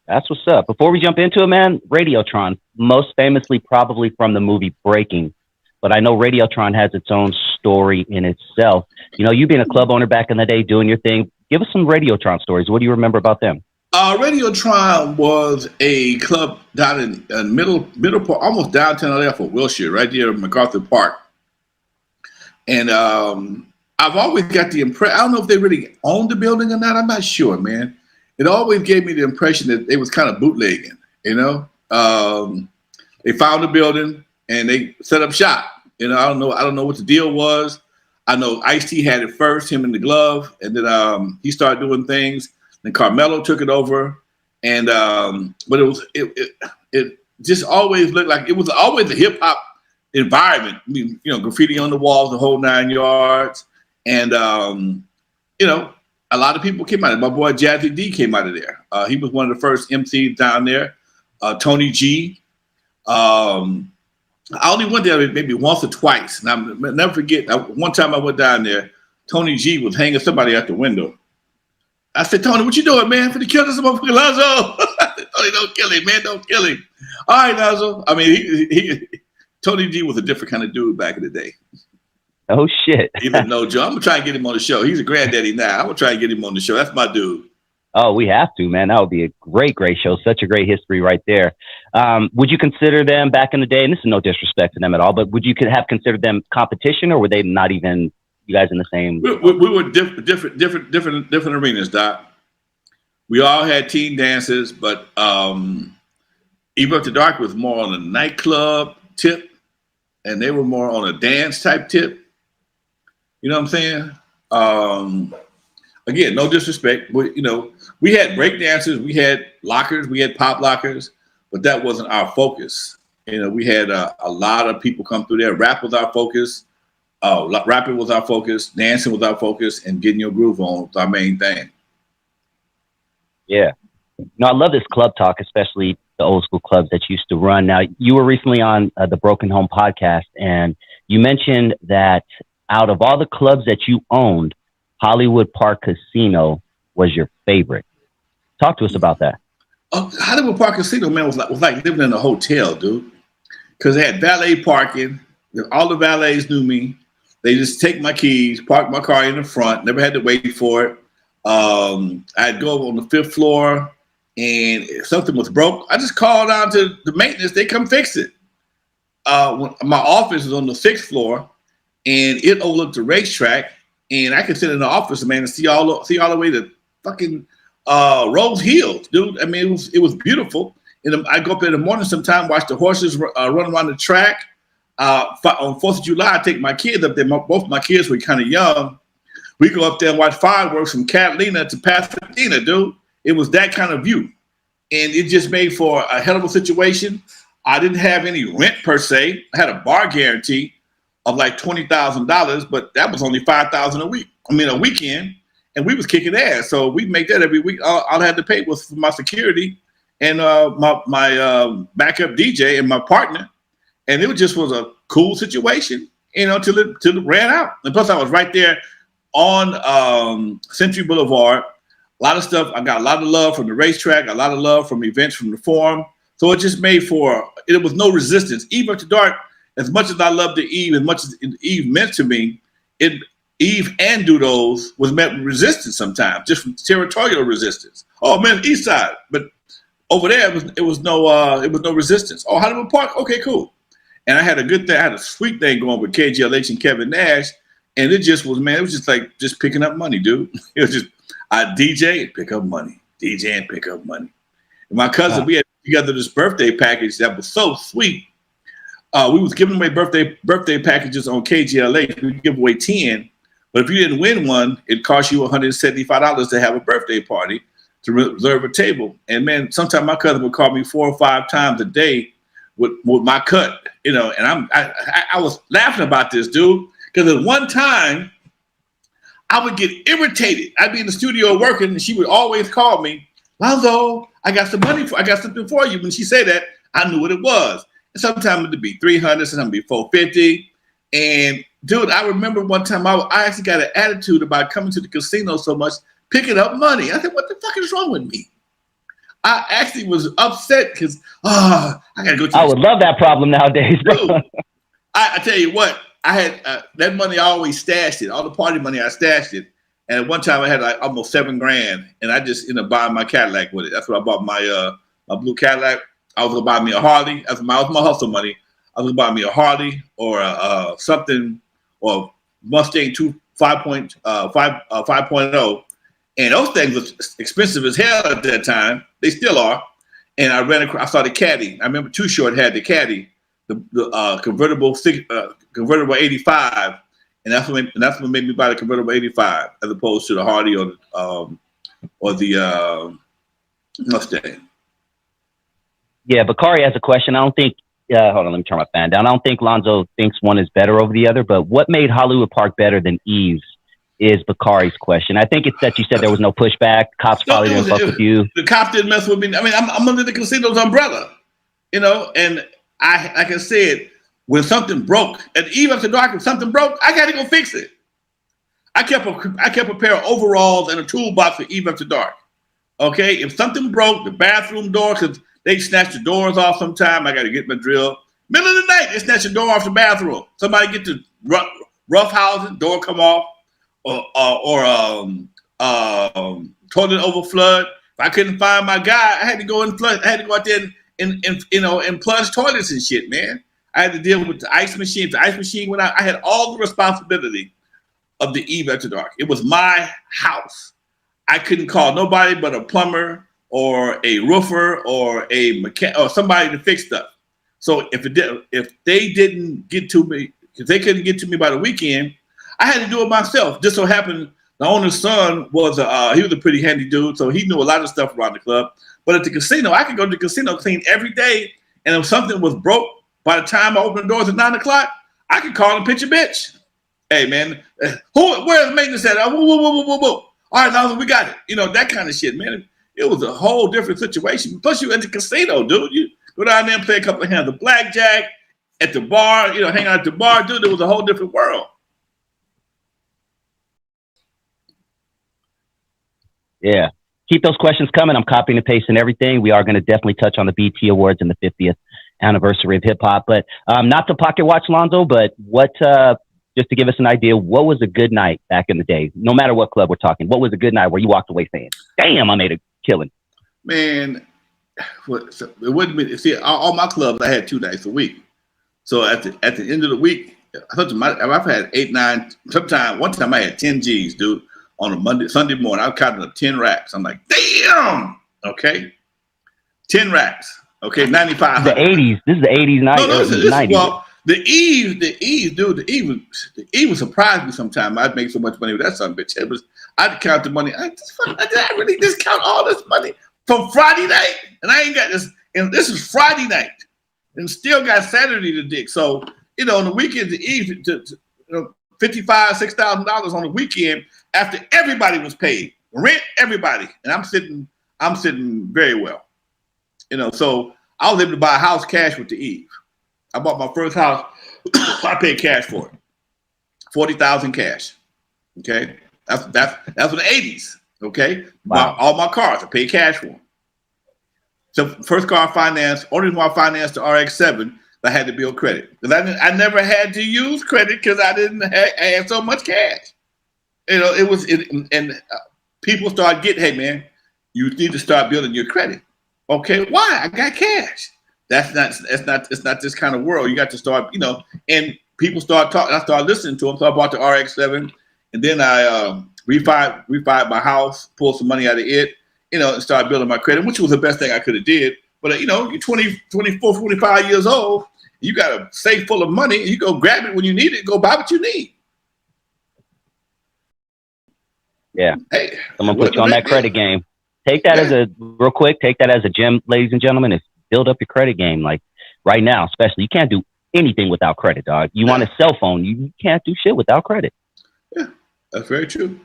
That's what's up. Before we jump into it, man, Radiotron, most famously probably from the movie Breaking, but I know Radiotron has its own story in itself. You know, you being a club owner back in the day, doing your thing, give us some Radiotron stories. What do you remember about them? Radiotron was a club down in middle part, almost downtown LA for Wilshire, right there in MacArthur Park. And I've always got the impression, I don't know if they really owned the building or not. I'm not sure, man. It always gave me the impression that they was kind of bootlegging, you know. They found the building and they set up shop. You know, I don't know what the deal was. I know Ice-T had it first, him and the Glove, and then he started doing things. Then Carmelo took it over, and but it just always looked like it was always a hip hop environment. I mean, you know, graffiti on the walls, the whole 9 yards, and you know, a lot of people came out of it. My boy Jazzy D came out of there. He was one of the first MCs down there. Tony G. I only went there maybe once or twice, and I'll never forget. One time I went down there, Tony G was hanging somebody out the window. I said, Tony, what you doing, man? For the kill this motherfucker, Lonzo. Tony, don't kill him, man. Don't kill him. All right, Lonzo. I mean, Tony G was a different kind of dude back in the day. Oh, shit. Even though, Joe, I'm going to try and get him on the show. He's a granddaddy now. I'm going to try and get him on the show. That's my dude. Oh, we have to, man. That would be a great, great show. Such a great history right there. Would you consider them back in the day, and this is no disrespect to them at all, but would you have considered them competition, or were they not even you guys in the same? We were different arenas, Doc. We all had team dances, but Eaves After Dark was more on a nightclub tip, and they were more on a dance type tip. You know what I'm saying? Again, no disrespect, but you know, we had break dancers, we had lockers, we had pop lockers, but that wasn't our focus. You know, we had a lot of people come through there. Rap was our focus. Rapping was our focus. Dancing was our focus, and getting your groove on was our main thing. Yeah. No, I love this club talk, especially the old school clubs that you used to run. Now, you were recently on the Broken Home podcast, and you mentioned that out of all the clubs that you owned, Hollywood Park Casino was your favorite. Talk to us about that. Hollywood Park Casino, man, was like living in a hotel, dude. Because they had valet parking. All the valets knew me. They just take my keys, park my car in the front. Never had to wait for it. I'd go on the 5th floor, and if something was broke, I just called down to the maintenance. They come fix it. My office is on the 6th floor, and it overlooked the racetrack. And I could sit in the office, man, and see all the way to fucking Rose Hills, dude. I mean, it was beautiful. And I go up there in the morning sometime, watch the horses run around the track. On 4th of July, I take my kids up there. Both my kids were kind of young. We go up there and watch fireworks from Catalina to Pasadena, dude. It was that kind of view. And it just made for a hell of a situation. I didn't have any rent per se. I had a bar guarantee of like $20,000, but that was only $5,000 a weekend, and we was kicking ass. So we make that every week. All I had to pay was for my security and my backup DJ and my partner, and it was a cool situation, you know, till it ran out. And plus, I was right there on Century Boulevard. A lot of stuff. I got a lot of love from the racetrack, a lot of love from events from the Forum. So it just made for it was no resistance. Eaves After Dark. As much as I love the Eve, as much as Eve meant to me, Eve and Dudos was met with resistance sometimes, just from territorial resistance. Oh man, East Side, but over there it was no resistance. Oh, Hollywood Park, okay, cool. And I had a good thing, I had a sweet thing going with KGLH and Kevin Nash, and it just was, man, it was just like just picking up money, dude. It was just I DJ and pick up money, DJ and pick up money. And my cousin, we had together this birthday package that was so sweet. We was giving away birthday packages on KGLH. We give away 10, but if you didn't win one, it cost you $175 to have a birthday party to reserve a table. And man, sometimes my cousin would call me 4 or 5 times a day with my cut, you know. And I was laughing about this, dude, because at one time I would get irritated. I'd be in the studio working, and she would always call me, Lonzo, I got something for you. When she said that, I knew what it was. Sometimes it'd be 300, sometimes it'd be 450. And dude, I remember one time I actually got an attitude about coming to the casino so much, picking up money. I said, what the fuck is wrong with me? I actually was upset because I gotta go to. I would love that problem nowadays, bro. Dude, I tell you what, I had that money. I always stashed it. All the party money, I stashed it. And at one time, I had like almost $7,000, and I just ended up buying my Cadillac with it. That's what I bought my blue Cadillac. I was gonna buy me a Harley. That was my hustle money. I was gonna buy me a Harley or something or Mustang 5.0, and those things was expensive as hell at that time. They still are. And I saw the Caddy. I remember Too Short had the Caddy, the convertible 85, and that's what made me buy the convertible 85 as opposed to the Harley or the Mustang. Yeah, Bakari has a question. I don't think. Hold on, let me turn my fan down. I don't think Lonzo thinks one is better over the other, but what made Hollywood Park better than Eaves is Bakari's question. I think it's that you said there was no pushback. Cops probably didn't fuck with you. The cop didn't mess with me. I mean, I'm under the casino's umbrella, and like I said, when something broke at Eve After Dark, if something broke, I got to go fix it. I kept a pair of overalls and a toolbox for Eve After Dark. Okay, if something broke, the bathroom door, because they snatch the doors off sometime, I got to get my drill. Middle of the night, they snatch the door off the bathroom. Somebody get the rough housing, door come off, or toilet overflood. If I couldn't find my guy, I had to go and flush. I had to go out there and plunge toilets and shit, man. I had to deal with the ice machine. If the ice machine went out, I had all the responsibility of the Eve After Dark. It was my house. I couldn't call nobody but a plumber or a roofer or a mechanic or somebody to fix stuff. So if they didn't get to me, if they couldn't get to me by the weekend, I had to do it myself. Just so happened the owner's son was he was a pretty handy dude, so he knew a lot of stuff around the club. But at the casino, I could go to the casino clean every day, and if something was broke by the time I opened the doors at 9 o'clock, I could call and pitch a bitch. Hey man, where's maintenance at? Whoa. All right, now we got it. That kind of shit, man. It was a whole different situation. Plus, you at the casino, dude. You go down there and play a couple of hands of blackjack at the bar, hang out at the bar, dude. It was a whole different world. Yeah. Keep those questions coming. I'm copying and pasting everything. We are going to definitely touch on the BT Awards and the 50th anniversary of hip hop, but not to pocket watch Lonzo, but just to give us an idea, what was a good night back in the day? No matter what club we're talking, what was a good night where you walked away saying, damn, I made a killing? Man, it wouldn't be, see, all my clubs, I had 2 nights a week. So at the end of the week, I've had 8, 9, one time I had 10 G's, dude, on a Sunday morning. I was counting up 10 racks. I'm like, damn, okay, 10 racks, okay, 95. The 80s. This is the 80s, 90s. Well, the Eaves, dude, the Eaves would surprise me sometimes. I'd make so much money with that son of a bitch. I'd count the money. Did I really just count all this money from Friday night? And I ain't got this. And this is Friday night, and still got Saturday to dig. So on the weekend, the Eaves, $55,000, $6,000 on the weekend after everybody was paid, rent, everybody, and I'm sitting very well. So I was able to buy a house cash with the Eve. I bought my first house. I paid cash for it, $40,000 cash. Okay, that's in the 80s. Okay, wow. All my cars I paid cash for them. So first car I financed. Only reason why I financed the RX-7, I had to build credit because I never had to use credit because I didn't have so much cash. People start getting, hey man, you need to start building your credit. Okay, why? I got cash. It's not this kind of world. You got to start, and people start talking. I started listening to them. So I bought the RX-7, and then I refied my house, pulled some money out of it, and started building my credit, which was the best thing I could have did. But you're 20, 24, 25 years old. You got a safe full of money. And you go grab it when you need it. Go buy what you need. Yeah. Hey, I'm gonna put you on that credit game. Take that as a gem, ladies and gentlemen. Is build up your credit game. Like right now, especially, you can't do anything without credit, dog. You want a cell phone, you can't do shit without credit. Yeah, that's very true.